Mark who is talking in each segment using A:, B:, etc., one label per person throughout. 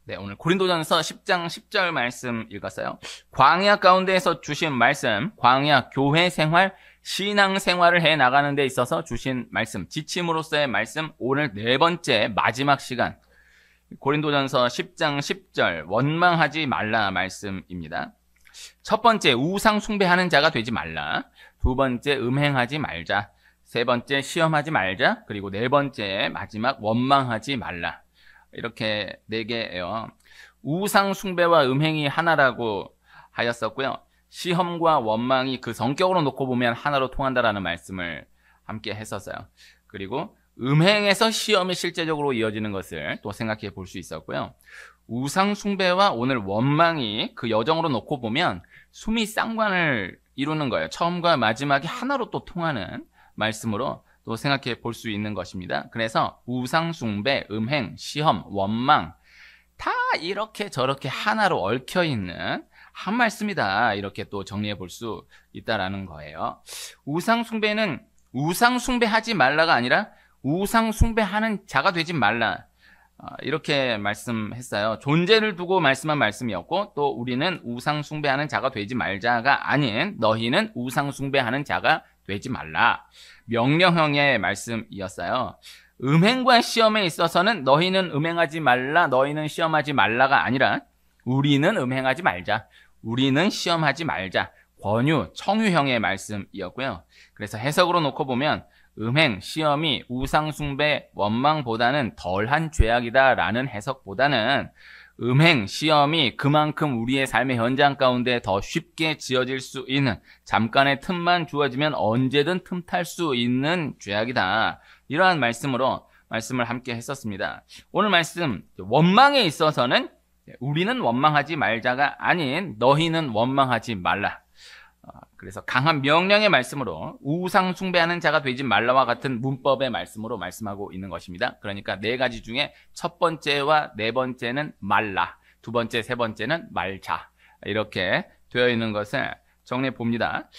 A: 네, 오늘 고린도전서 10장 10절 말씀 읽었어요. 광야 가운데에서 주신 말씀, 광야 교회 생활, 신앙 생활을 해 나가는 데 있어서 주신 말씀, 지침으로서의 말씀, 오늘 네 번째 마지막 시간. 고린도전서 10장 10절 원망하지 말라 말씀입니다. 첫 번째, 우상 숭배하는 자가 되지 말라. 두 번째, 음행하지 말자. 세 번째, 시험하지 말자. 그리고 네 번째, 마지막, 원망하지 말라. 이렇게 네 개예요. 우상 숭배와 음행이 하나라고 하였었고요. 시험과 원망이 그 성격으로 놓고 보면 하나로 통한다라는 말씀을 함께 했었어요. 그리고 음행에서 시험이 실제적으로 이어지는 것을 또 생각해 볼 수 있었고요. 우상 숭배와 오늘 원망이 그 여정으로 놓고 보면 숨이 쌍관을 이루는 거예요. 처음과 마지막이 하나로 또 통하는 말씀으로 또 생각해 볼 수 있는 것입니다. 그래서 우상 숭배, 음행, 시험, 원망 다 이렇게 저렇게 하나로 얽혀 있는 한 말씀이다. 이렇게 또 정리해 볼 수 있다라는 거예요. 우상 숭배는 우상 숭배하지 말라가 아니라 우상 숭배하는 자가 되지 말라. 이렇게 말씀했어요. 존재를 두고 말씀한 말씀이었고, 또 우리는 우상 숭배하는 자가 되지 말자가 아닌 너희는 우상 숭배하는 자가 되지 말라. 명령형의 말씀이었어요. 음행과 시험에 있어서는 너희는 음행하지 말라, 너희는 시험하지 말라가 아니라 우리는 음행하지 말자, 우리는 시험하지 말자. 권유, 청유형의 말씀이었고요. 그래서 해석으로 놓고 보면 음행, 시험이 우상 숭배, 원망보다는 덜한 죄악이다라는 해석보다는 음행, 시험이 그만큼 우리의 삶의 현장 가운데 더 쉽게 지어질 수 있는, 잠깐의 틈만 주어지면 언제든 틈탈 수 있는 죄악이다. 이러한 말씀으로 말씀을 함께 했었습니다. 오늘 말씀, 원망에 있어서는 우리는 원망하지 말자가 아닌 너희는 원망하지 말라. 그래서 강한 명령의 말씀으로 우상 숭배하는 자가 되지 말라와 같은 문법의 말씀으로 말씀하고 있는 것입니다. 그러니까 네 가지 중에 첫 번째와 네 번째는 말라, 두 번째, 세 번째는 말자, 이렇게 되어 있는 것을 정리해 봅니다.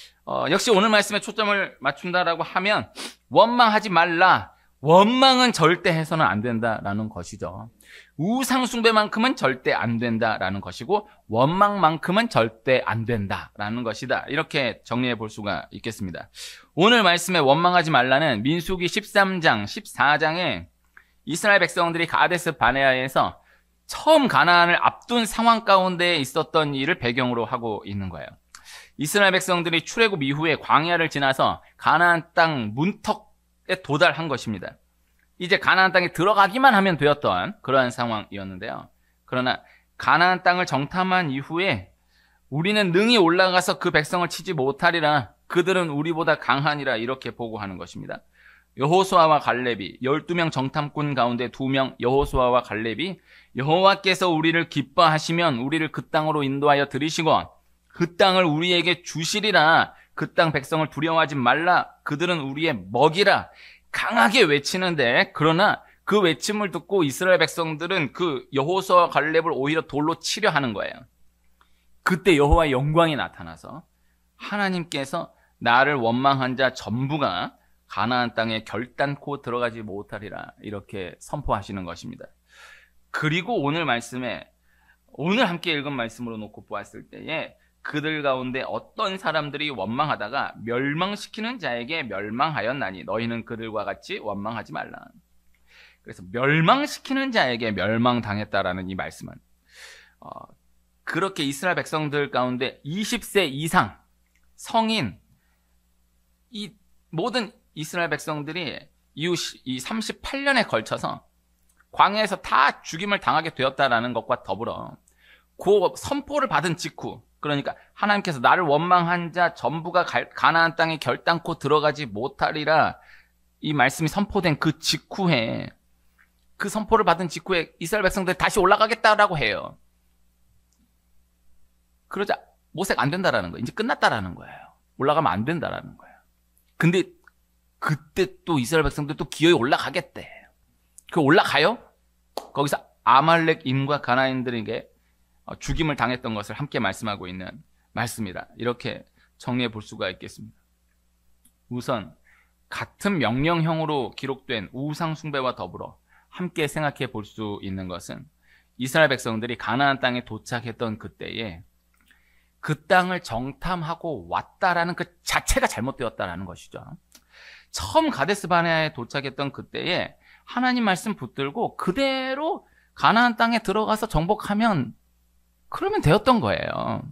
A: 역시 오늘 말씀에 초점을 맞춘다라고 하면 원망하지 말라. 원망은 절대 해서는 안 된다라는 것이죠. 우상 숭배만큼은 절대 안 된다라는 것이고 원망만큼은 절대 안 된다라는 것이다. 이렇게 정리해 볼 수가 있겠습니다. 오늘 말씀에 원망하지 말라는 민수기 13장, 14장에 이스라엘 백성들이 가데스 바네아에서 처음 가나안을 앞둔 상황 가운데 있었던 일을 배경으로 하고 있는 거예요. 이스라엘 백성들이 출애굽 이후에 광야를 지나서 가나안 땅 문턱에 도달한 것입니다. 이제 가나안 땅에 들어가기만 하면 되었던 그러한 상황이었는데요. 그러나 가나안 땅을 정탐한 이후에 우리는 능히 올라가서 그 백성을 치지 못하리라. 그들은 우리보다 강하니라. 이렇게 보고하는 것입니다. 여호수아와 갈렙이 12명 정탐꾼 가운데 2명 여호수아와 갈렙이 여호와께서 우리를 기뻐하시면 우리를 그 땅으로 인도하여 들이시고 그 땅을 우리에게 주시리라. 그 땅 백성을 두려워하지 말라. 그들은 우리의 먹이라. 강하게 외치는데, 그러나 그 외침을 듣고 이스라엘 백성들은 그 여호수아와 갈렙을 오히려 돌로 치려 하는 거예요. 그때 여호와의 영광이 나타나서 하나님께서 나를 원망한 자 전부가 가나안 땅에 결단코 들어가지 못하리라. 이렇게 선포하시는 것입니다. 그리고 오늘 말씀에, 오늘 함께 읽은 말씀으로 놓고 보았을 때에 그들 가운데 어떤 사람들이 원망하다가 멸망시키는 자에게 멸망하였나니 너희는 그들과 같이 원망하지 말라. 그래서 멸망시키는 자에게 멸망당했다라는 이 말씀은 그렇게 이스라엘 백성들 가운데 20세 이상 성인 이 모든 이스라엘 백성들이 이후 이 38년에 걸쳐서 광야에서 다 죽임을 당하게 되었다라는 것과 더불어 그 선포를 받은 직후, 그러니까 하나님께서 나를 원망한 자 전부가 가나안 땅에 결단코 들어가지 못하리라, 이 말씀이 선포된 그 직후에, 그 선포를 받은 직후에 이스라엘 백성들이 다시 올라가겠다라고 해요. 그러자 모색 안 된다라는 거예요. 이제 끝났다라는 거예요. 올라가면 안 된다라는 거예요. 근데 그때 또 이스라엘 백성들 또 기어이 올라가겠대. 그 올라가요? 거기서 아말렉인과 가나안인들에게 죽임을 당했던 것을 함께 말씀하고 있는 말씀이다. 이렇게 정리해 볼 수가 있겠습니다. 우선 같은 명령형으로 기록된 우상 숭배와 더불어 함께 생각해 볼 수 있는 것은 이스라엘 백성들이 가나안 땅에 도착했던 그때에 그 땅을 정탐하고 왔다라는 그 자체가 잘못되었다라는 것이죠. 처음 가데스 바네아에 도착했던 그때에 하나님 말씀 붙들고 그대로 가나안 땅에 들어가서 정복하면 그러면 되었던 거예요.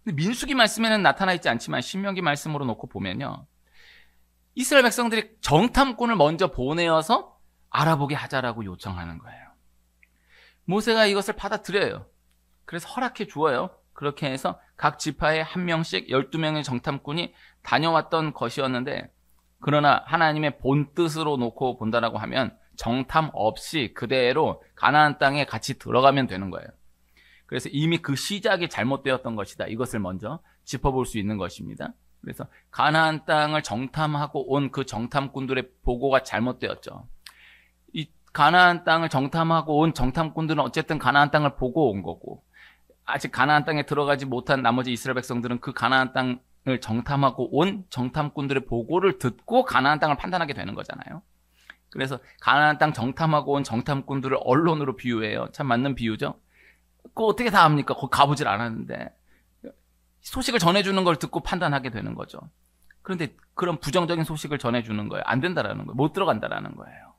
A: 근데 민수기 말씀에는 나타나 있지 않지만 신명기 말씀으로 놓고 보면요, 이스라엘 백성들이 정탐꾼을 먼저 보내어서 알아보게 하자라고 요청하는 거예요. 모세가 이것을 받아들여요. 그래서 허락해 주어요. 그렇게 해서 각 지파에 한 명씩 12명의 정탐꾼이 다녀왔던 것이었는데, 그러나 하나님의 본뜻으로 놓고 본다라고 하면 정탐 없이 그대로 가나안 땅에 같이 들어가면 되는 거예요. 그래서 이미 그 시작이 잘못되었던 것이다. 이것을 먼저 짚어볼 수 있는 것입니다. 그래서 가나안 땅을 정탐하고 온 그 정탐꾼들의 보고가 잘못되었죠. 이 가나안 땅을 정탐하고 온 정탐꾼들은 어쨌든 가나안 땅을 보고 온 거고, 아직 가나안 땅에 들어가지 못한 나머지 이스라엘 백성들은 그 가나안 땅을 정탐하고 온 정탐꾼들의 보고를 듣고 가나안 땅을 판단하게 되는 거잖아요. 그래서 가나안 땅 정탐하고 온 정탐꾼들을 언론으로 비유해요. 참 맞는 비유죠. 그거 어떻게 다 압니까? 거기 가보질 않았는데. 소식을 전해주는 걸 듣고 판단하게 되는 거죠. 그런데 그런 부정적인 소식을 전해주는 거예요. 안 된다라는 거예요. 못 들어간다라는 거예요.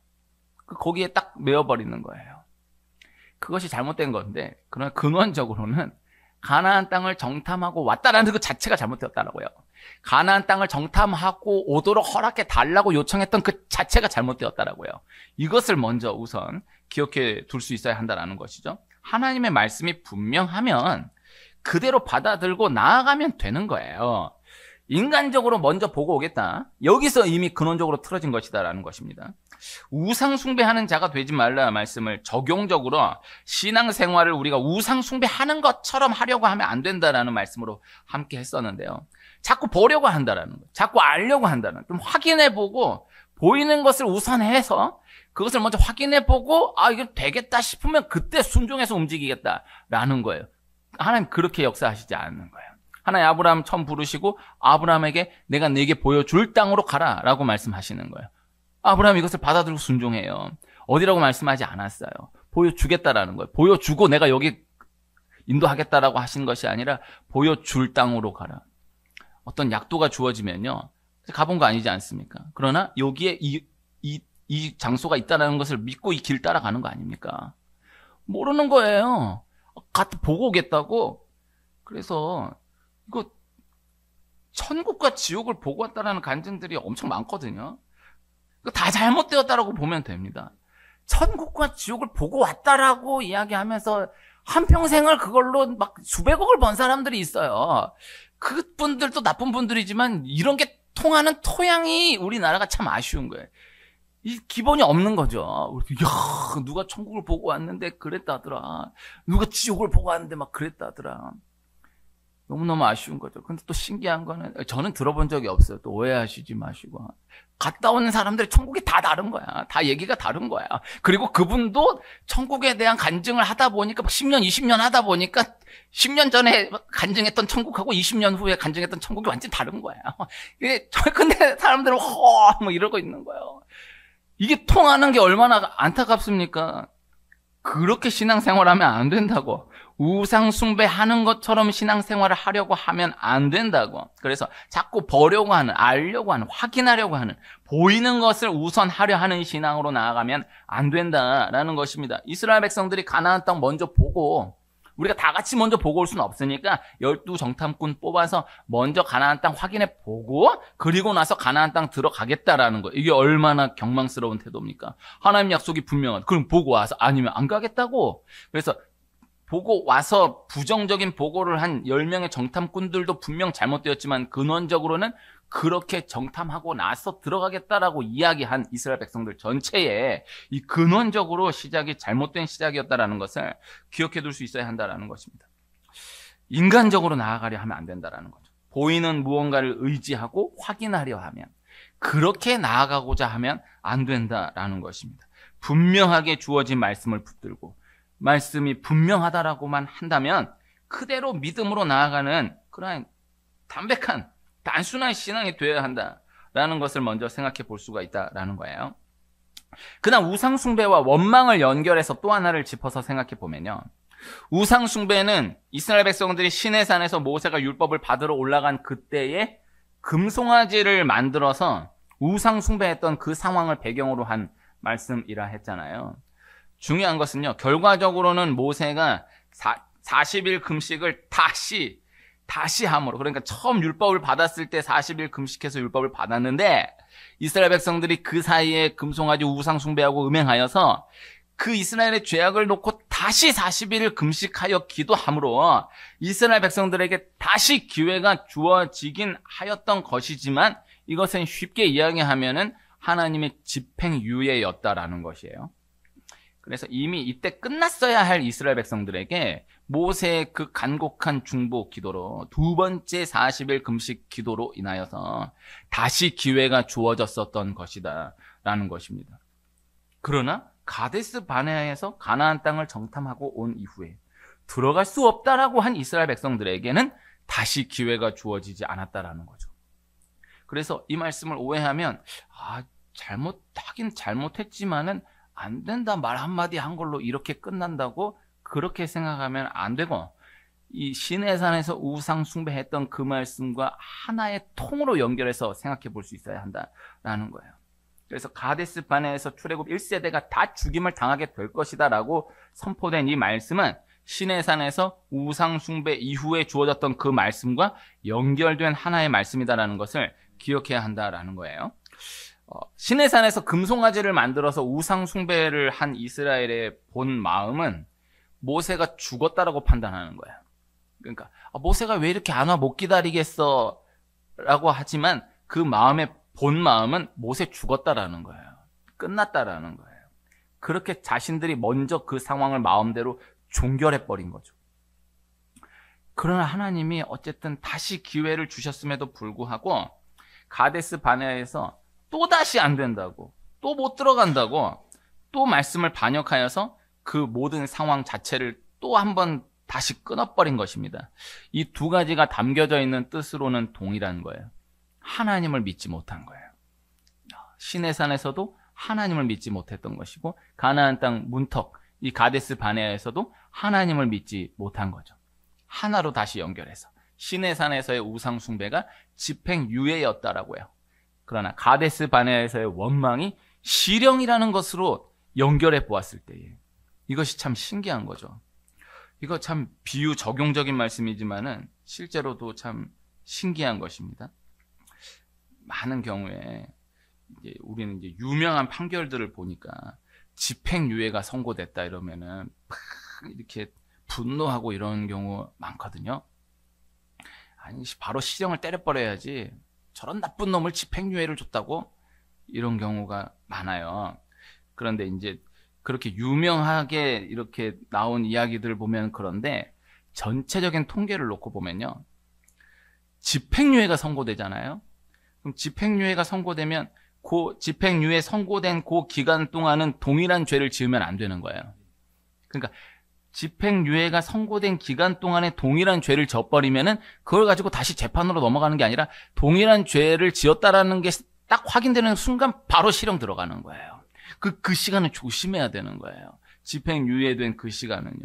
A: 거기에 딱 메어버리는 거예요. 그것이 잘못된 건데, 그러나 근원적으로는 가나안 땅을 정탐하고 왔다라는 그 자체가 잘못되었다라고요. 가나안 땅을 정탐하고 오도록 허락해 달라고 요청했던 그 자체가 잘못되었다라고요. 이것을 먼저 우선 기억해 둘 수 있어야 한다라는 것이죠. 하나님의 말씀이 분명하면 그대로 받아들고 나아가면 되는 거예요. 인간적으로 먼저 보고 오겠다. 여기서 이미 근원적으로 틀어진 것이다라는 것입니다. 우상 숭배하는 자가 되지 말라 말씀을 적용적으로 신앙생활을 우리가 우상 숭배하는 것처럼 하려고 하면 안 된다라는 말씀으로 함께 했었는데요. 자꾸 보려고 한다라는 거, 자꾸 알려고 한다는, 좀 확인해보고 보이는 것을 우선해서 그것을 먼저 확인해보고 이거 되겠다 싶으면 그때 순종해서 움직이겠다라는 거예요. 하나님 그렇게 역사하시지 않는 거예요. 하나님 아브라함 처음 부르시고 아브라함에게 내가 네게 보여줄 땅으로 가라라고 말씀하시는 거예요. 아브라함이 이것을 받아들고 순종해요. 어디라고 말씀하지 않았어요. 보여주겠다라는 거예요. 보여주고 내가 여기 인도하겠다라고 하신 것이 아니라 보여줄 땅으로 가라. 어떤 약도가 주어지면요, 가본 거 아니지 않습니까? 그러나 여기에 이 장소가 있다는 것을 믿고 이 길 따라가는 거 아닙니까? 모르는 거예요. 보고 오겠다고. 그래서 이거 천국과 지옥을 보고 왔다라는 간증들이 엄청 많거든요. 다 잘못되었다라고 보면 됩니다. 천국과 지옥을 보고 왔다라고 이야기하면서 한평생을 그걸로 막 수백억을 번 사람들이 있어요. 그분들도 나쁜 분들이지만 이런 게 통하는 토양이 우리나라가 참 아쉬운 거예요. 이 기본이 없는 거죠. 야, 누가 천국을 보고 왔는데 그랬다더라. 누가 지옥을 보고 왔는데 막 그랬다더라. 너무너무 아쉬운 거죠. 근데 또 신기한 거는, 저는 들어본 적이 없어요. 또 오해하시지 마시고. 갔다 오는 사람들의 천국이 다 다른 거야. 다 얘기가 다른 거야. 그리고 그분도 천국에 대한 간증을 하다 보니까 10년, 20년 하다 보니까 10년 전에 간증했던 천국하고 20년 후에 간증했던 천국이 완전히 다른 거야. 근데 사람들은 뭐 이러고 있는 거예요. 이게 통하는 게 얼마나 안타깝습니까? 그렇게 신앙생활하면 안 된다고. 우상 숭배하는 것처럼 신앙생활을 하려고 하면 안 된다고. 그래서 자꾸 보려고 하는, 알려고 하는, 확인하려고 하는, 보이는 것을 우선하려 하는 신앙으로 나아가면 안 된다라는 것입니다. 이스라엘 백성들이 가나안 땅 먼저 보고, 우리가 다 같이 먼저 보고 올 수는 없으니까 12 정탐꾼 뽑아서 먼저 가나안 땅 확인해 보고, 그리고 나서 가나안 땅 들어가겠다라는 거예요. 이게 얼마나 경망스러운 태도입니까? 하나님 약속이 분명한. 그럼 보고 와서 아니면 안 가겠다고. 그래서 보고 와서 부정적인 보고를 한 10명의 정탐꾼들도 분명 잘못되었지만 근원적으로는 그렇게 정탐하고 나서 들어가겠다라고 이야기한 이스라엘 백성들 전체에 이 근원적으로 시작이 잘못된 시작이었다라는 것을 기억해 둘 수 있어야 한다라는 것입니다. 인간적으로 나아가려 하면 안 된다라는 거죠. 보이는 무언가를 의지하고 확인하려 하면, 그렇게 나아가고자 하면 안 된다라는 것입니다. 분명하게 주어진 말씀을 붙들고 말씀이 분명하다라고만 한다면 그대로 믿음으로 나아가는 그런 담백한 단순한 신앙이 되어야 한다라는 것을 먼저 생각해 볼 수가 있다라는 거예요. 그다음 우상숭배와 원망을 연결해서 또 하나를 짚어서 생각해 보면요. 우상숭배는 이스라엘 백성들이 시내산에서 모세가 율법을 받으러 올라간 그때에 금송아지를 만들어서 우상숭배했던 그 상황을 배경으로 한 말씀이라 했잖아요. 중요한 것은요, 결과적으로는 모세가 40일 금식을 다시 함으로, 그러니까 처음 율법을 받았을 때 40일 금식해서 율법을 받았는데 이스라엘 백성들이 그 사이에 금송아지 우상숭배하고 음행하여서 그 이스라엘의 죄악을 놓고 다시 40일을 금식하여 기도함으로 이스라엘 백성들에게 다시 기회가 주어지긴 하였던 것이지만 이것은 쉽게 이야기하면은 하나님의 집행유예였다라는 것이에요. 그래서 이미 이때 끝났어야 할 이스라엘 백성들에게 모세의 그 간곡한 중보 기도로 두 번째 40일 금식 기도로 인하여서 다시 기회가 주어졌었던 것이다라는 것입니다. 그러나 가데스 바네아에서 가나안 땅을 정탐하고 온 이후에 들어갈 수 없다라고 한 이스라엘 백성들에게는 다시 기회가 주어지지 않았다라는 거죠. 그래서 이 말씀을 오해하면 잘못하긴 잘못했지만은 안 된다 말 한마디 한 걸로 이렇게 끝난다고 그렇게 생각하면 안 되고 이 시내산에서 우상 숭배했던 그 말씀과 하나의 통으로 연결해서 생각해 볼 수 있어야 한다라는 거예요. 그래서 가데스 바네아에서 출애굽 1세대가 다 죽임을 당하게 될 것이다 라고 선포된 이 말씀은 시내산에서 우상 숭배 이후에 주어졌던 그 말씀과 연결된 하나의 말씀이다라는 것을 기억해야 한다라는 거예요. 시내산에서 금송아지를 만들어서 우상 숭배를 한 이스라엘의 본 마음은 모세가 죽었다라고 판단하는 거예요. 그러니까 모세가 왜 이렇게 안 와 못 기다리겠어 라고 하지만 그 마음의 본 마음은 모세 죽었다라는 거예요. 끝났다라는 거예요. 그렇게 자신들이 먼저 그 상황을 마음대로 종결해버린 거죠. 그러나 하나님이 어쨌든 다시 기회를 주셨음에도 불구하고 가데스 바네아에서 또다시 안 된다고, 또 못 들어간다고, 또 말씀을 반역하여서 그 모든 상황 자체를 또 한 번 다시 끊어버린 것입니다. 이 두 가지가 담겨져 있는 뜻으로는 동일한 거예요. 하나님을 믿지 못한 거예요. 시내산에서도 하나님을 믿지 못했던 것이고 가나안 땅 문턱, 이 가데스 바네아에서도 하나님을 믿지 못한 거죠. 하나로 다시 연결해서 시내산에서의 우상 숭배가 집행유예였다라고요. 그러나 가데스 바네아에서의 원망이 실형이라는 것으로 연결해 보았을 때에 이것이 참 신기한 거죠. 이거 참 비유 적용적인 말씀이지만은 실제로도 참 신기한 것입니다. 많은 경우에 우리는 이제 유명한 판결들을 보니까 집행유예가 선고됐다 이러면은 막 이렇게 분노하고 이런 경우 많거든요. 아니 바로 실형을 때려버려야지. 저런 나쁜 놈을 집행유예를 줬다고? 이런 경우가 많아요. 그런데 이제 그렇게 유명하게 이렇게 나온 이야기들을 보면 그런데 전체적인 통계를 놓고 보면요. 집행유예가 선고되잖아요. 그럼 집행유예가 선고되면 그 집행유예 선고된 그 기간 동안은 동일한 죄를 지으면 안 되는 거예요. 그러니까 집행유예가 선고된 기간 동안에 동일한 죄를 져버리면은 그걸 가지고 다시 재판으로 넘어가는 게 아니라 동일한 죄를 지었다라는 게 딱 확인되는 순간 바로 실형 들어가는 거예요. 그 시간은 조심해야 되는 거예요. 집행유예된 그 시간은요.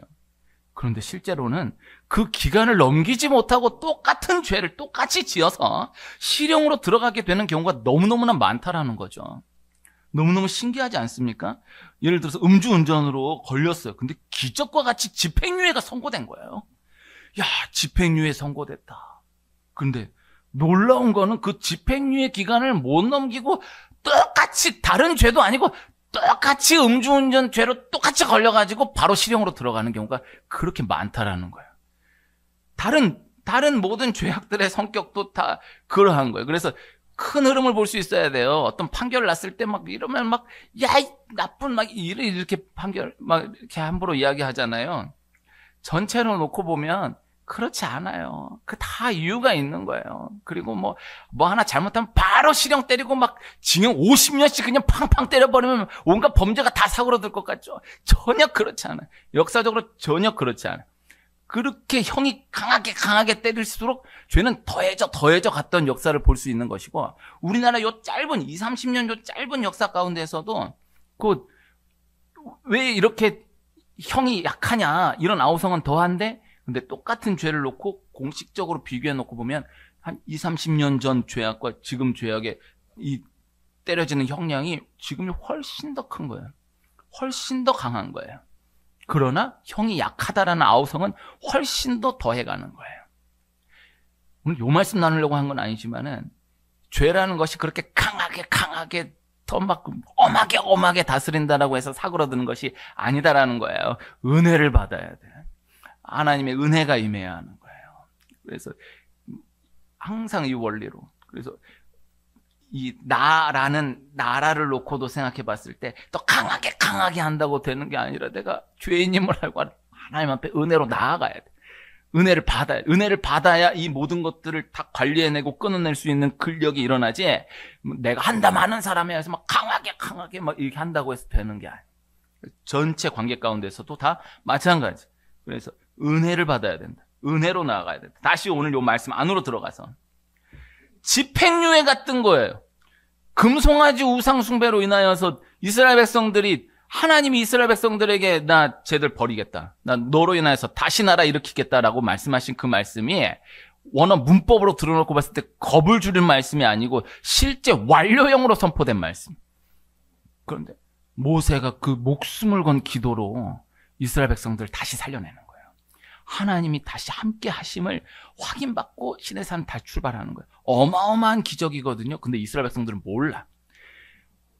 A: 그런데 실제로는 그 기간을 넘기지 못하고 똑같은 죄를 똑같이 지어서 실형으로 들어가게 되는 경우가 너무너무나 많다라는 거죠. 너무너무 신기하지 않습니까? 예를 들어서 음주운전으로 걸렸어요. 근데 기적과 같이 집행유예가 선고된 거예요. 야, 집행유예 선고됐다. 근데 놀라운 거는 그 집행유예 기간을 못 넘기고 똑같이 다른 죄도 아니고 똑같이 음주운전 죄로 똑같이 걸려가지고 바로 실형으로 들어가는 경우가 그렇게 많다라는 거예요. 다른 모든 죄악들의 성격도 다 그러한 거예요. 그래서 큰 흐름을 볼 수 있어야 돼요. 어떤 판결을 났을 때 막 이러면 막, 야, 이 나쁜 막 이렇게 판결 막 이렇게 함부로 이야기하잖아요. 전체로 놓고 보면 그렇지 않아요. 그 다 이유가 있는 거예요. 그리고 뭐 하나 잘못하면 바로 실형 때리고 막 징역 50년씩 그냥 팡팡 때려버리면 온갖 범죄가 다 사고로들 것 같죠? 전혀 그렇지 않아요. 역사적으로 전혀 그렇지 않아요. 그렇게 형이 강하게 때릴수록 죄는 더해져 갔던 역사를 볼 수 있는 것이고, 우리나라 요 짧은 20, 30년 요 짧은 역사 가운데서도 왜 이렇게 형이 약하냐, 이런 아우성은 더한데, 근데 똑같은 죄를 놓고 공식적으로 비교해 놓고 보면 한 20-30년 전 죄악과 지금 죄악의 이 때려지는 형량이 지금이 훨씬 더 큰 거예요. 훨씬 더 강한 거예요. 그러나 형이 약하다라는 아우성은 훨씬 더 더해가는 거예요. 오늘 요 말씀 나누려고 한 건 아니지만은, 죄라는 것이 그렇게 강하게 더 막 엄하게 다스린다라고 해서 사그러드는 것이 아니다라는 거예요. 은혜를 받아야 돼. 하나님의 은혜가 임해야 하는 거예요. 그래서 항상 이 원리로, 그래서 이 나라를 놓고도 생각해 봤을 때 더 강하게 한다고 되는 게 아니라, 내가 죄인임을 알고 하나님 앞에 은혜로 나아가야 돼. 은혜를 받아야 이 모든 것들을 다 관리해내고 끊어낼 수 있는 근력이 일어나지, 내가 한다 많은 사람에 의해서 막 강하게 막 이렇게 한다고 해서 되는 게 아니에요. 전체 관계 가운데서도 다 마찬가지. 그래서 은혜를 받아야 된다. 은혜로 나아가야 된다. 다시 오늘 요 말씀 안으로 들어가서, 집행유예 같은 거예요. 금송아지 우상 숭배로 인하여서 이스라엘 백성들이, 하나님이 이스라엘 백성들에게 나 쟤들 버리겠다, 나 너로 인하여서 다시 나라 일으키겠다라고 말씀하신 그 말씀이 원어 문법으로 들어놓고 봤을 때 겁을 주는 말씀이 아니고 실제 완료형으로 선포된 말씀. 그런데 모세가 그 목숨을 건 기도로 이스라엘 백성들을 다시 살려내는 거예요. 하나님이 다시 함께 하심을 확인받고 시내산 다시 출발하는 거예요. 어마어마한 기적이거든요. 근데 이스라엘 백성들은 몰라.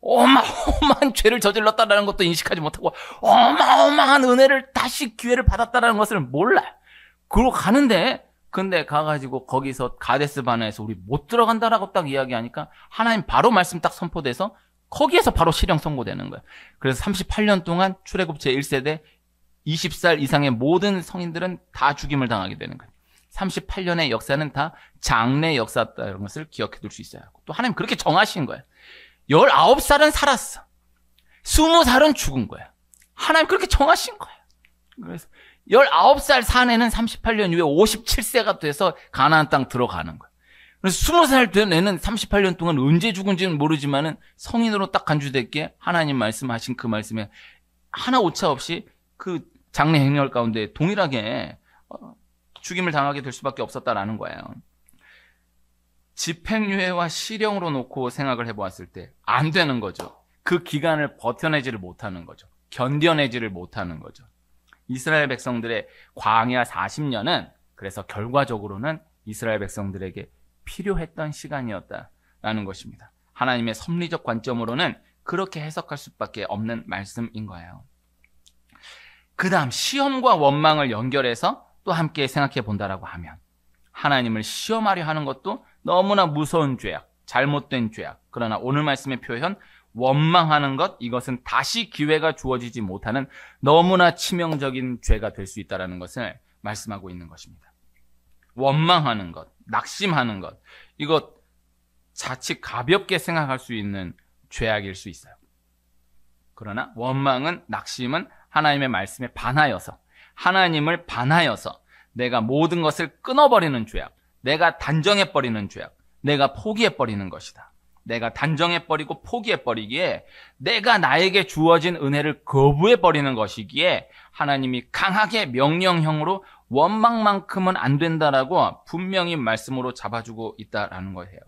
A: 어마어마한 죄를 저질렀다라는 것도 인식하지 못하고, 어마어마한 은혜를 다시 기회를 받았다라는 것을 몰라. 그러고 가는데, 근데 가가지고 거기서 가데스 바네아에서 우리 못 들어간다라고 딱 이야기하니까 하나님 바로 말씀 딱 선포돼서 거기에서 바로 실형 선고되는 거예요. 그래서 38년 동안 출애굽 제1세대 20살 이상의 모든 성인들은 다 죽임을 당하게 되는 거예요. 38년의 역사는 다 장래 역사였다는 것을 기억해 둘 수 있어야 하고, 또 하나님 그렇게 정하신 거예요. 19살은 살았어. 20살은 죽은 거야. 하나님 그렇게 정하신 거야. 그래서 19살 산 애는 38년 이후에 57세가 돼서 가나안 땅 들어가는 거야. 그래서 20살 된 애는 38년 동안 언제 죽은지는 모르지만은 성인으로 딱 간주됐기에 하나님 말씀하신 그 말씀에 하나 오차 없이 그 장래 행렬 가운데 동일하게 죽임을 당하게 될 수밖에 없었다라는 거예요. 집행유예와 실형으로 놓고 생각을 해보았을 때 안 되는 거죠. 그 기간을 버텨내지를 못하는 거죠. 견뎌내지를 못하는 거죠. 이스라엘 백성들의 광야 40년은 그래서 결과적으로는 이스라엘 백성들에게 필요했던 시간이었다라는 것입니다. 하나님의 섭리적 관점으로는 그렇게 해석할 수밖에 없는 말씀인 거예요. 그 다음 시험과 원망을 연결해서 또 함께 생각해 본다라고 하면, 하나님을 시험하려 하는 것도 너무나 무서운 죄악, 잘못된 죄악. 그러나 오늘 말씀의 표현, 원망하는 것, 이것은 다시 기회가 주어지지 못하는 너무나 치명적인 죄가 될 수 있다는 것을 말씀하고 있는 것입니다. 원망하는 것, 낙심하는 것, 이것 자칫 가볍게 생각할 수 있는 죄악일 수 있어요. 그러나 원망은, 낙심은 하나님의 말씀에 반하여서, 하나님을 반하여서 내가 모든 것을 끊어버리는 죄악, 내가 단정해버리는 죄악, 내가 포기해버리는 것이다. 내가 단정해버리고 포기해버리기에, 내가 나에게 주어진 은혜를 거부해버리는 것이기에 하나님이 강하게 명령형으로 원망만큼은 안 된다라고 분명히 말씀으로 잡아주고 있다라는 거예요.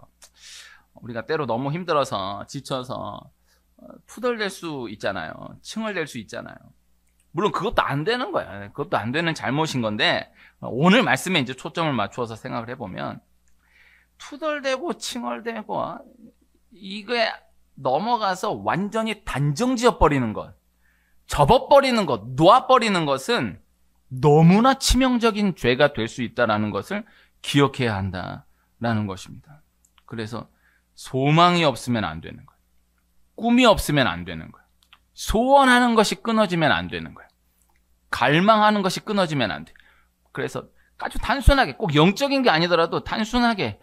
A: 우리가 때로 너무 힘들어서 지쳐서 투덜댈 수 있잖아요. 칭얼댈 수 있잖아요. 물론 그것도 안 되는 거야. 그것도 안 되는 잘못인 건데, 오늘 말씀에 이제 초점을 맞추어서 생각을 해보면, 투덜대고 칭얼대고 이게 넘어가서 완전히 단정지어버리는 것, 접어버리는 것, 놓아버리는 것은 너무나 치명적인 죄가 될 수 있다는 것을 기억해야 한다라는 것입니다. 그래서 소망이 없으면 안 되는 거예요. 꿈이 없으면 안 되는 거예요. 소원하는 것이 끊어지면 안 되는 거예요. 갈망하는 것이 끊어지면 안 돼요. 그래서 아주 단순하게, 꼭 영적인 게 아니더라도 단순하게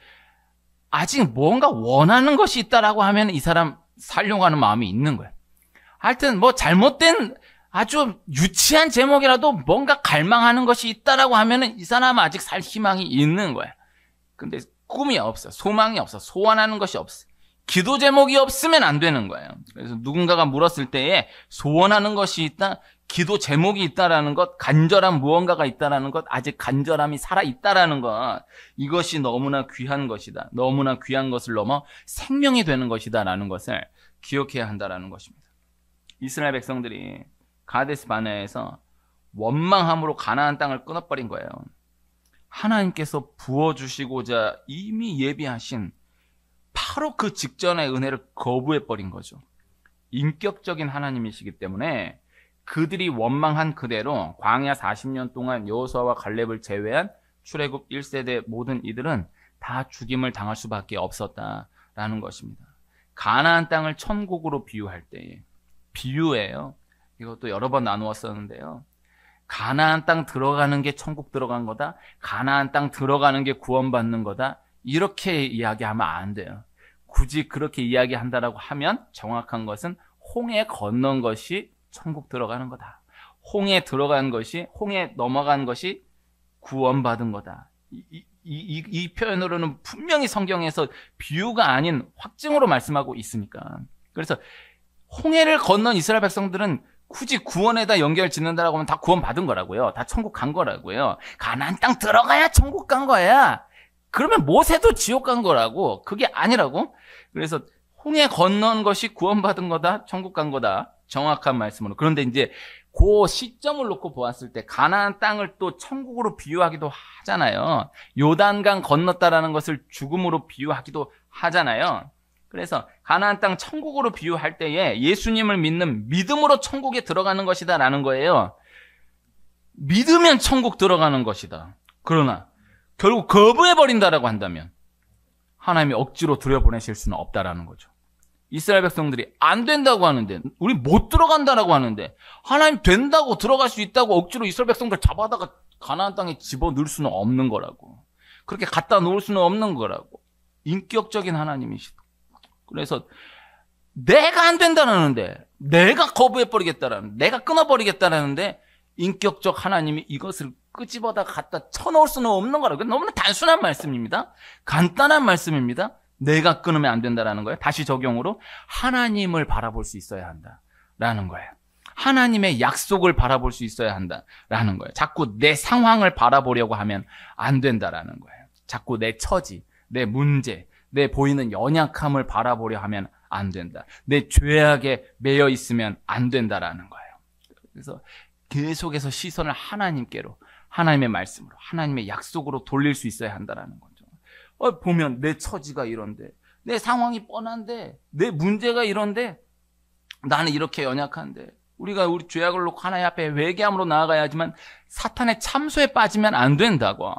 A: 아직 뭔가 원하는 것이 있다라고 하면 이 사람 살려고 하는 마음이 있는 거예요. 하여튼 뭐 잘못된 아주 유치한 제목이라도 뭔가 갈망하는 것이 있다라고 하면은 이 사람은 아직 살 희망이 있는 거예요. 근데 꿈이 없어, 소망이 없어, 소원하는 것이 없어, 기도 제목이 없으면 안 되는 거예요. 그래서 누군가가 물었을 때에 소원하는 것이 있다, 기도 제목이 있다라는 것, 간절한 무언가가 있다라는 것, 아직 간절함이 살아 있다라는 것, 이것이 너무나 귀한 것이다. 너무나 귀한 것을 넘어 생명이 되는 것이다라는 것을 기억해야 한다라는 것입니다. 이스라엘 백성들이 가데스 바네아에서 원망함으로 가나안 땅을 끊어버린 거예요. 하나님께서 부어주시고자 이미 예비하신 바로 그 직전의 은혜를 거부해버린 거죠. 인격적인 하나님이시기 때문에 그들이 원망한 그대로 광야 40년 동안 여호수아와 갈렙을 제외한 출애굽 1세대 모든 이들은 다 죽임을 당할 수밖에 없었다라는 것입니다. 가나안 땅을 천국으로 비유할 때에, 비유예요. 이것도 여러 번 나누었었는데요. 가나안 땅 들어가는 게 천국 들어간 거다, 가나안 땅 들어가는 게 구원받는 거다, 이렇게 이야기하면 안 돼요. 굳이 그렇게 이야기한다라고 하면 정확한 것은 홍해 건넌 것이 천국 들어가는 거다. 홍해 들어간 것이, 홍해 넘어간 것이 구원받은 거다. 이 표현으로는 분명히 성경에서 비유가 아닌 확증으로 말씀하고 있으니까. 그래서 홍해를 건넌 이스라엘 백성들은 굳이 구원에다 연결 짓는다라고 하면 다 구원받은 거라고요. 다 천국 간 거라고요. 가나안 땅 들어가야 천국 간 거야. 그러면 모세도 지옥 간 거라고. 그게 아니라고. 그래서 홍해 건넌 것이 구원받은 거다, 천국 간 거다. 정확한 말씀으로. 그런데 이제 그 시점을 놓고 보았을 때 가나안 땅을 또 천국으로 비유하기도 하잖아요. 요단강 건넜다라는 것을 죽음으로 비유하기도 하잖아요. 그래서 가나안 땅 천국으로 비유할 때에 예수님을 믿는 믿음으로 천국에 들어가는 것이다라는 거예요. 믿으면 천국 들어가는 것이다. 그러나 결국 거부해버린다라고 한다면 하나님이 억지로 들여보내실 수는 없다라는 거죠. 이스라엘 백성들이 안 된다고 하는데, 우리 못 들어간다라고 하는데, 하나님 된다고 들어갈 수 있다고 억지로 이스라엘 백성들 잡아다가 가나안 땅에 집어넣을 수는 없는 거라고. 그렇게 갖다 놓을 수는 없는 거라고. 인격적인 하나님이시다. 그래서 내가 안 된다라는데, 내가 거부해버리겠다라는, 내가 끊어버리겠다라는데 인격적 하나님이 이것을 끄집어다 갖다 쳐놓을 수는 없는 거라고. 너무나 단순한 말씀입니다. 간단한 말씀입니다. 내가 끊으면 안 된다라는 거예요. 다시 적용으로 하나님을 바라볼 수 있어야 한다라는 거예요. 하나님의 약속을 바라볼 수 있어야 한다라는 거예요. 자꾸 내 상황을 바라보려고 하면 안 된다라는 거예요. 자꾸 내 처지, 내 문제, 내 보이는 연약함을 바라보려 하면 안 된다. 내 죄악에 매여 있으면 안 된다라는 거예요. 그래서 계속해서 시선을 하나님께로, 하나님의 말씀으로, 하나님의 약속으로 돌릴 수 있어야 한다라는 거죠. 보면 내 처지가 이런데, 내 상황이 뻔한데, 내 문제가 이런데, 나는 이렇게 연약한데, 우리가 우리 죄악을 놓고 하나님 앞에 회개함으로 나아가야지만 사탄의 참소에 빠지면 안 된다고.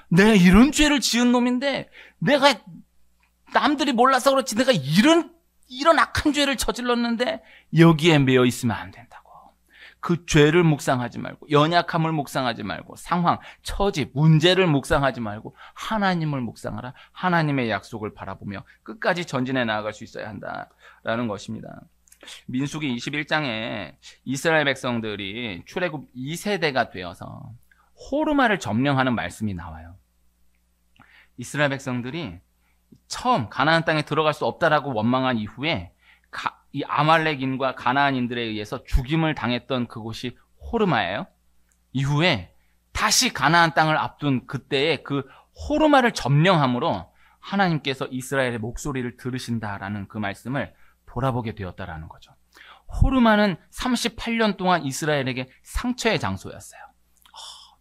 A: 내가 이런 죄를 지은 놈인데, 내가 남들이 몰라서 그렇지 내가 이런 악한 죄를 저질렀는데 여기에 매여 있으면 안 된다고. 그 죄를 묵상하지 말고, 연약함을 묵상하지 말고, 상황, 처지, 문제를 묵상하지 말고 하나님을 묵상하라. 하나님의 약속을 바라보며 끝까지 전진해 나아갈 수 있어야 한다라는 것입니다. 민수기 21장에 이스라엘 백성들이 출애굽 2세대가 되어서 호르마를 점령하는 말씀이 나와요. 이스라엘 백성들이 처음 가나안 땅에 들어갈 수 없다라고 원망한 이후에 이 아말렉인과 가나안인들에 의해서 죽임을 당했던 그곳이 호르마예요. 이후에 다시 가나안 땅을 앞둔 그때에 그 호르마를 점령함으로 하나님께서 이스라엘의 목소리를 들으신다라는 그 말씀을 돌아보게 되었다라는 거죠. 호르마는 38년 동안 이스라엘에게 상처의 장소였어요.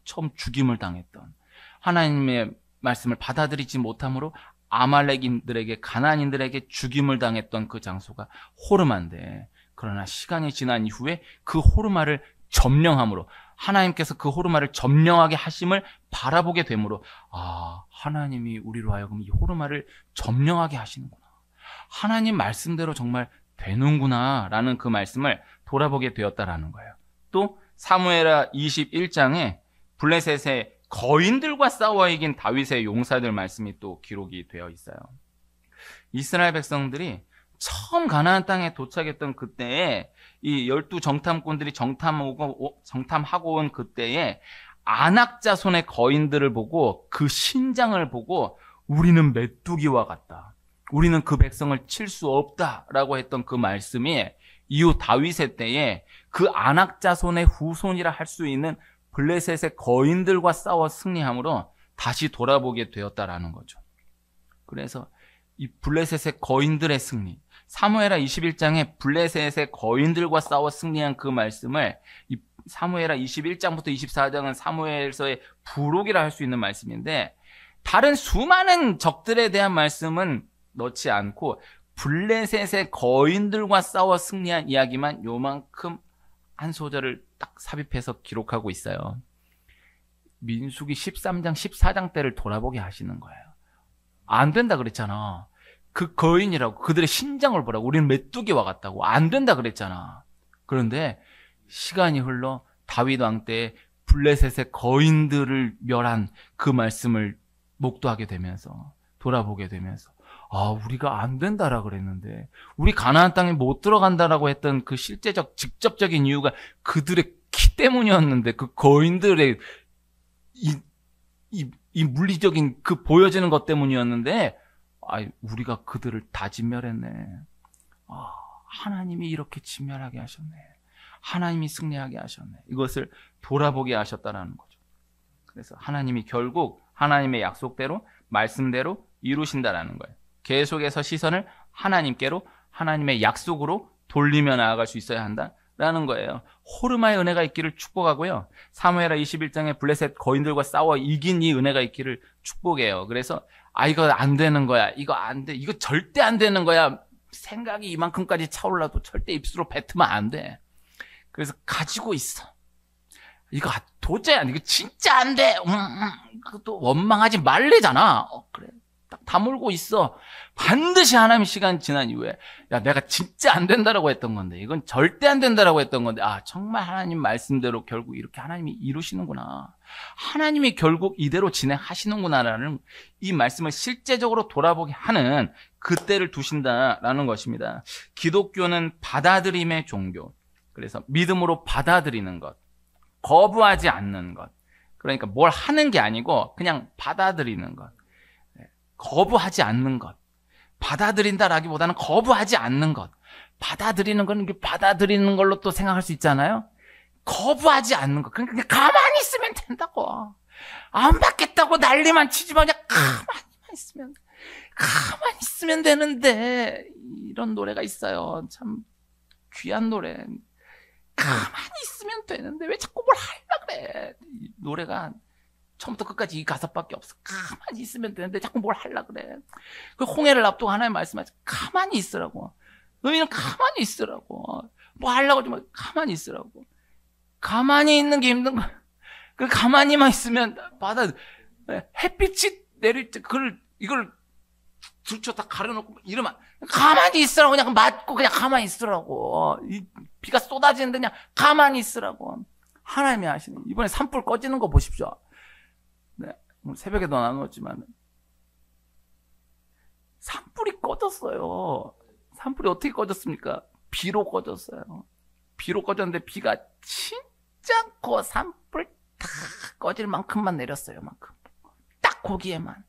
A: 처음 죽임을 당했던, 하나님의 말씀을 받아들이지 못함으로 아말렉인들에게, 가나안인들에게 죽임을 당했던 그 장소가 호르마인데, 그러나 시간이 지난 이후에 그 호르마를 점령함으로, 하나님께서 그 호르마를 점령하게 하심을 바라보게 되므로, 하나님이 우리로 하여금 이 호르마를 점령하게 하시는구나, 하나님 말씀대로 정말 되는구나 라는 그 말씀을 돌아보게 되었다라는 거예요. 또 사무엘하 21장에 블레셋의 거인들과 싸워 이긴 다윗의 용사들 말씀이 또 기록이 되어 있어요. 이스라엘 백성들이 처음 가나안 땅에 도착했던 그때에 이 12 정탐꾼들이 정탐하고 온 그때에 아낙 자손의 거인들을 보고 그 신장을 보고 우리는 메뚜기와 같다, 우리는 그 백성을 칠 수 없다라고 했던 그 말씀이 이후 다윗의 때에 그 아낙 자손의 후손이라 할 수 있는 블레셋의 거인들과 싸워 승리함으로 다시 돌아보게 되었다라는 거죠. 그래서 이 블레셋의 거인들의 승리, 사무엘하 21장에 블레셋의 거인들과 싸워 승리한 그 말씀을 이 사무엘하 21장부터 24장은 사무엘서의 부록이라 할 수 있는 말씀인데, 다른 수많은 적들에 대한 말씀은 넣지 않고 블레셋의 거인들과 싸워 승리한 이야기만 요만큼 한 소절을 딱 삽입해서 기록하고 있어요. 민수기 13장, 14장 때를 돌아보게 하시는 거예요. 안 된다 그랬잖아. 그 거인이라고, 그들의 신장을 보라고, 우리는 메뚜기와 같다고. 안 된다 그랬잖아. 그런데 시간이 흘러 다윗 왕 때 블레셋의 거인들을 멸한 그 말씀을 목도하게 되면서, 돌아보게 되면서, 아, 우리가 안 된다라 그랬는데, 우리 가나안 땅에 못 들어간다라고 했던 그 실제적, 직접적인 이유가 그들의 키 때문이었는데, 그 거인들의 이 물리적인 그 보여지는 것 때문이었는데, 아, 우리가 그들을 다 진멸했네. 아, 하나님이 이렇게 진멸하게 하셨네. 하나님이 승리하게 하셨네. 이것을 돌아보게 하셨다라는 거죠. 그래서 하나님이 결국 하나님의 약속대로, 말씀대로 이루신다라는 거예요. 계속해서 시선을 하나님께로, 하나님의 약속으로 돌리며 나아갈 수 있어야 한다라는 거예요. 호르마의 은혜가 있기를 축복하고요. 사무엘하 21장에 블레셋 거인들과 싸워 이긴 이 은혜가 있기를 축복해요. 그래서 아, 이거 안 되는 거야. 이거 안 돼. 이거 절대 안 되는 거야. 생각이 이만큼까지 차올라도 절대 입술로 뱉으면 안 돼. 그래서 가지고 있어. 이거 도저히 안 돼. 이거 진짜 안 돼. 그것도 원망하지 말래잖아. 그래. 딱 다물고 있어. 반드시 하나님의 시간 지난 이후에, 야, 내가 진짜 안 된다라고 했던 건데, 이건 절대 안 된다라고 했던 건데, 아, 정말 하나님 말씀대로 결국 이렇게 하나님이 이루시는구나. 하나님이 결국 이대로 진행하시는구나라는 이 말씀을 실제적으로 돌아보게 하는 그때를 두신다라는 것입니다. 기독교는 받아들임의 종교. 그래서 믿음으로 받아들이는 것, 거부하지 않는 것. 그러니까 뭘 하는 게 아니고 그냥 받아들이는 것. 거부하지 않는 것. 받아들인다라기보다는 거부하지 않는 것. 받아들이는 건 받아들이는 걸로 또 생각할 수 있잖아요. 거부하지 않는 것. 그러니까 그냥 가만히 있으면 된다고. 안 받겠다고 난리만 치지 마. 그냥 가만히 있으면 되는데, 이런 노래가 있어요. 참 귀한 노래. 가만히 있으면 되는데 왜 자꾸 뭘 하려고 그래. 이 노래가 처음부터 끝까지 이 가사밖에 없어. 가만히 있으면 되는데 자꾸 뭘 하려고 그래. 그 홍해를 앞두고 하나님 말씀하지. 가만히 있으라고. 너희는 가만히 있으라고. 뭐 하려고 하지 마. 가만히 있으라고. 가만히 있는 게 힘든 거야. 그 가만히만 있으면 햇빛이 내릴 때 이걸 둘쳐 다 가려놓고 이러면 가만히 있으라고. 그냥 맞고 그냥 가만히 있으라고. 이 비가 쏟아지는데 그냥 가만히 있으라고. 하나님이 하시는. 이번에 산불 꺼지는 거 보십시오. 네, 오늘 새벽에도 나눴지만 산불이 꺼졌어요. 산불이 어떻게 꺼졌습니까? 비로 꺼졌어요. 비로 꺼졌는데 비가 진짜 그 산불 다 꺼질 만큼만 내렸어요. 만큼. 딱 거기에만.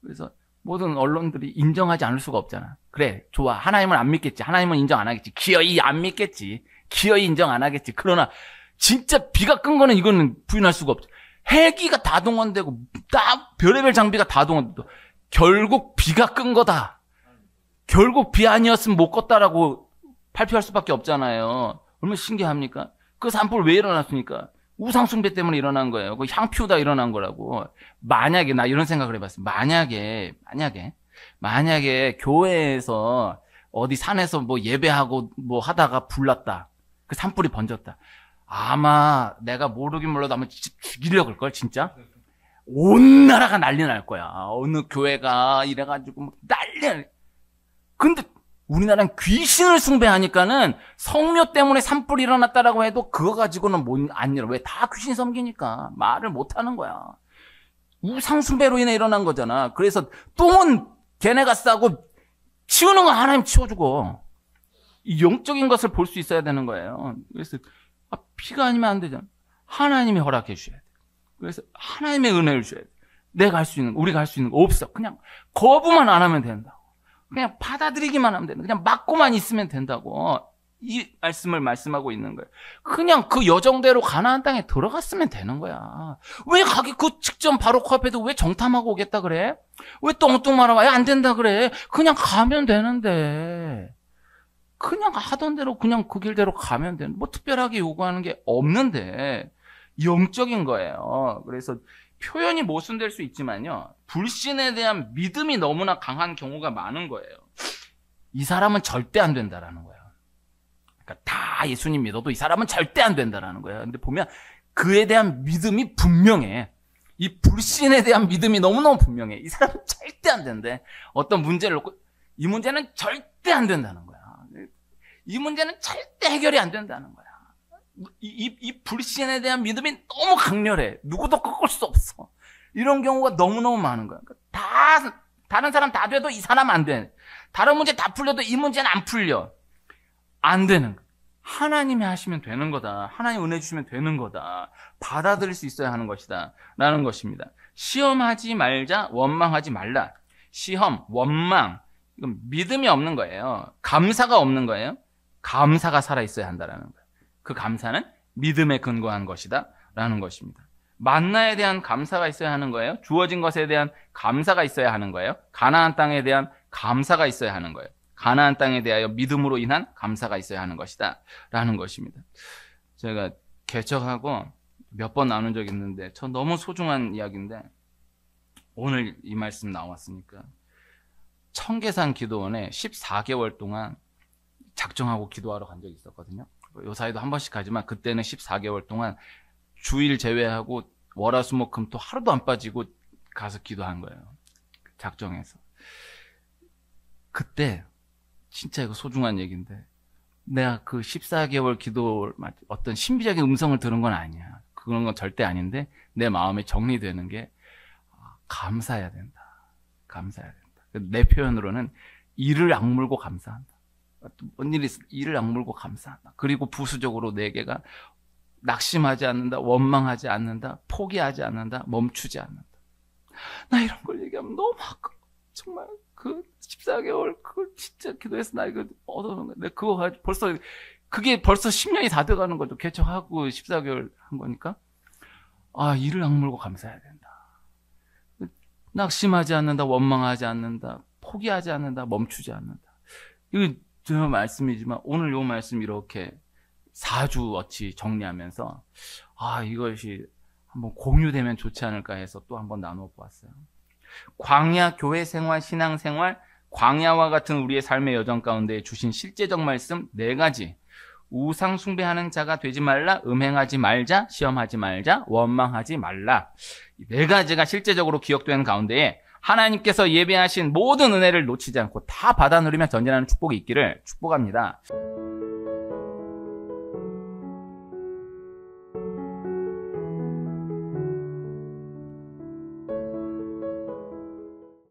A: 그래서 모든 언론들이 인정하지 않을 수가 없잖아. 그래, 좋아. 하나님은 안 믿겠지. 하나님은 인정 안 하겠지. 기어이 안 믿겠지. 기어이 인정 안 하겠지. 그러나 진짜 비가 끈 거는 이거는 부인할 수가 없지. 헬기가 다 동원되고 다 별의별 장비가 다 동원되고 결국 비가 끈 거다. 결국 비 아니었으면 못 껐다라고 발표할 수밖에 없잖아요. 얼마나 신기합니까? 그 산불 왜 일어났습니까? 우상숭배 때문에 일어난 거예요. 그 향 피우다 일어난 거라고. 만약에 나 이런 생각을 해봤어요. 만약에 교회에서 어디 산에서 뭐 예배하고 뭐 하다가 불났다. 그 산불이 번졌다. 아마 내가 모르긴 몰라도 아마 진짜 죽이려고 할걸, 진짜. 온 나라가 난리 날 거야. 어느 교회가 이래가지고 난리. 근데 우리나라는 귀신을 숭배하니까는 성묘 때문에 산불이 일어났다라고 해도 그거 가지고는 안 일어. 왜? 다 귀신 섬기니까 말을 못 하는 거야. 우상숭배로 인해 일어난 거잖아. 그래서 똥은 걔네가 싸고 치우는 건 하나님 치워주고. 이 영적인 것을 볼 수 있어야 되는 거예요. 그래서 피가 아니면 안 되잖아. 하나님이 허락해 주셔야 돼. 그래서 하나님의 은혜를 주셔야 돼. 내가 할 수 있는, 우리가 할 수 있는 거 없어. 그냥 거부만 안 하면 된다고. 그냥 받아들이기만 하면 된다. 그냥 맞고만 있으면 된다고. 이 말씀을 말씀하고 있는 거예요. 그냥 그 여정대로 가나안 땅에 들어갔으면 되는 거야. 왜 가기 그 직전 바로 코앞에도 왜 정탐하고 오겠다 그래? 왜 똥뚱 말아? 안 된다 그래? 그냥 가면 되는데. 그냥 하던 대로 그냥 그 길대로 가면 되는. 뭐 특별하게 요구하는 게 없는데 영적인 거예요. 그래서 표현이 모순될 수 있지만요. 불신에 대한 믿음이 너무나 강한 경우가 많은 거예요. 이 사람은 절대 안 된다라는 거예요. 그러니까 다 예수님 믿어도 이 사람은 절대 안 된다라는 거예요. 근데 보면 그에 대한 믿음이 분명해. 이 불신에 대한 믿음이 너무너무 분명해. 이 사람은 절대 안 된대. 어떤 문제를 놓고 이 문제는 절대 안 된다는 거야. 이 문제는 절대 해결이 안 된다는 거야. 이 불신에 대한 믿음이 너무 강렬해. 누구도 꺾을 수 없어. 이런 경우가 너무너무 많은 거야. 그러니까 다른 사람 다 돼도 이 사람 안 돼. 다른 문제 다 풀려도 이 문제는 안 풀려. 안 되는 거야. 하나님이 하시면 되는 거다. 하나님 은혜 주시면 되는 거다. 받아들일 수 있어야 하는 것이다. 라는 것입니다. 시험하지 말자, 원망하지 말라. 시험, 원망. 이건 믿음이 없는 거예요. 감사가 없는 거예요. 감사가 살아있어야 한다라는 거예요. 그 감사는 믿음에 근거한 것이다. 라는 것입니다. 만나에 대한 감사가 있어야 하는 거예요. 주어진 것에 대한 감사가 있어야 하는 거예요. 가나안 땅에 대한 감사가 있어야 하는 거예요. 가나안 땅에 대하여 믿음으로 인한 감사가 있어야 하는 것이다. 라는 것입니다. 제가 개척하고 몇 번 나눈 적이 있는데 저 너무 소중한 이야기인데 오늘 이 말씀 나왔으니까 청계산 기도원에 14개월 동안 작정하고 기도하러 간 적이 있었거든요. 요 사이도 한 번씩 가지만 그때는 14개월 동안 주일 제외하고 월화수목금토 하루도 안 빠지고 가서 기도한 거예요. 작정해서. 그때 진짜 이거 소중한 얘기인데 내가 그 14개월 기도 어떤 신비적인 음성을 들은 건 아니야. 그런 건 절대 아닌데 내 마음에 정리되는 게 감사해야 된다. 감사해야 된다. 내 표현으로는 이를 악물고 감사한다. 뭔 일이 있어? 이를 악물고 감사한다. 그리고 부수적으로 네 개가 낙심하지 않는다, 원망하지 않는다, 포기하지 않는다, 멈추지 않는다. 나 이런 걸 얘기하면 너무 아까워. 정말 그 14개월 그걸 진짜 기도해서 나 이거 얻어놓은 거야. 내가 그거 가지고 그게 벌써 10년이 다 돼가는 거죠. 개척하고 14개월 한 거니까. 이를 악물고 감사해야 된다. 낙심하지 않는다, 원망하지 않는다, 포기하지 않는다, 멈추지 않는다. 이거 저 말씀이지만 오늘 요 말씀 이렇게 4주어치 정리하면서 이것이 한번 공유되면 좋지 않을까 해서 또 한번 나누어 보았어요. 광야 교회 생활, 신앙 생활, 광야와 같은 우리의 삶의 여정 가운데 주신 실제적 말씀 4가지. 우상 숭배하는 자가 되지 말라, 음행하지 말자, 시험하지 말자, 원망하지 말라. 이 4가지가 실제적으로 기억되는 가운데에 하나님께서 예배하신 모든 은혜를 놓치지 않고 다 받아 누리며 전진하는 축복이 있기를 축복합니다.